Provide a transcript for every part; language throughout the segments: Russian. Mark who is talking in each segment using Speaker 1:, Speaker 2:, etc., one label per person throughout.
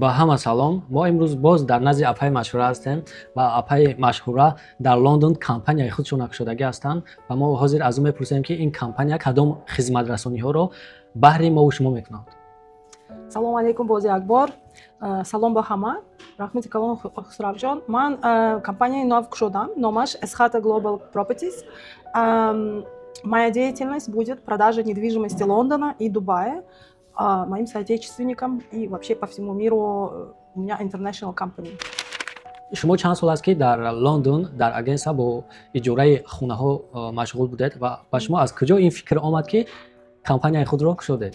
Speaker 1: ба ҳама салом. Мо имрӯз боз дар назди апаи машҳура ҳастем ва апаи машҳура дар Лондон компанияи худшон накушодагӣ ҳастанд ва мо ҳозир аз ӯ мепурсем, ки ин компания кадом хизматрасониҳоро баҳри мову шумо мекунад.
Speaker 2: Салом алейкум бози акбор. Салом ба ҳама. Рахмати калон Хусравҷон. Ман компанияи нав кушодам. Номаш Eskhata Global Properties. Моя деятельность будет продажа недвижимости Лондона и Дубая моим соотечественникам и вообще по всему миру. У меня international company.
Speaker 1: шумо чанд сол аст ки дар Лондон дар агентства бо иҷораи хунаҳо машғул будед ва ба шумо аз куҷо ин фикр омад, ки компанияи худро кушодед?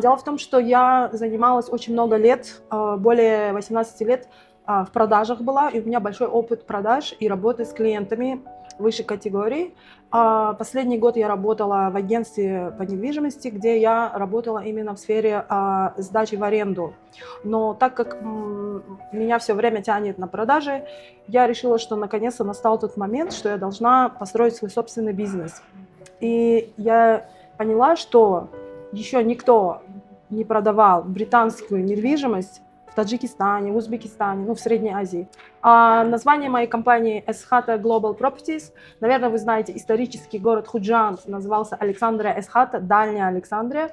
Speaker 2: Дело в том, что я занималась очень много лет, более 18 лет в продажах была, и у меня большой опыт продаж и работы с клиентами высшей категории. Последний год я работала в агентстве по недвижимости, где я работала именно в сфере сдачи в аренду. Но так как меня все время тянет на продажи, я решила, что наконец-то настал тот момент, что я должна построить свой собственный бизнес. И я поняла, что еще никто не продавал британскую недвижимость в Таджикистане, в Узбекистане, в Средней Азии. Название моей компании Eskhata Global Properties. Наверное, вы знаете, исторический город Худжанд назывался Александрия Eskhata, Дальняя Александрия.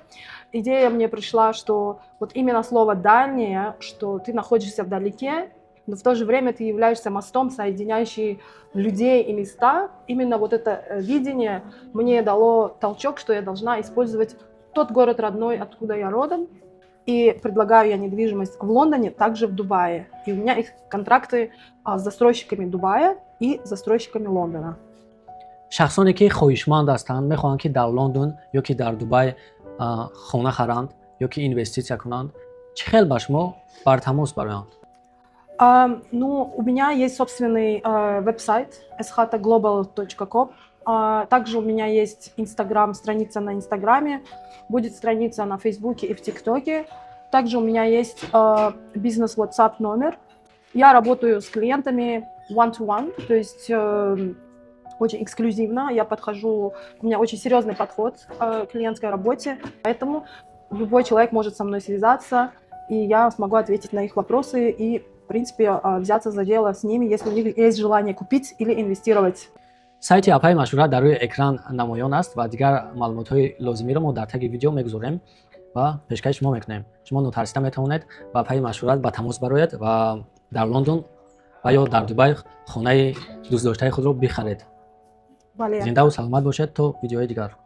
Speaker 2: Идея мне пришла, что вот именно слово «дальняя», что ты находишься вдалеке, но в то же время ты являешься мостом, соединяющий людей и места. Именно вот это видение мне дало толчок, что я должна использовать тот город родной, откуда я родом, и предлагаю я недвижимость в Лондоне, также в Дубае. И у меня их контракты с застройщиками Дубая и застройщиками Лондона.
Speaker 1: шахсоне ки хоҳишманд ҳастанд, мехоҳанд ки дар Лондон ё ки дар Дубай хона харанд ё ки инвеститсия кунанд, чӣ хел ба шумо бартамос бароянд?
Speaker 2: У меня есть собственный веб-сайт eskhataglobal.com. Также у меня есть Инстаграм, страница на Инстаграме, будет страница на Фейсбуке и в ТикТоке. Также у меня есть бизнес WhatsApp номер. Я работаю с клиентами one-to-one, то есть очень эксклюзивно. Я подхожу, у меня очень серьезный подход к клиентской работе, поэтому любой человек может со мной связаться, и я смогу ответить на их вопросы и, в принципе, взяться за дело с ними, если у них есть желание купить или инвестировать.
Speaker 1: сайти апаи машҳура дар рӯи экран намоён аст ва дигар маълумотҳои лозимиро мо дар таги видео мегузорем ва пешкаши шумо мекунем. Шумо нотарсида метавонед ба апаи машҳура ба тамос бароед ва дар Лондон ва ё дар Дубай хонаи дӯстдоштаи худро бихаред. Зиндаву саломат бошед то видеои дигар.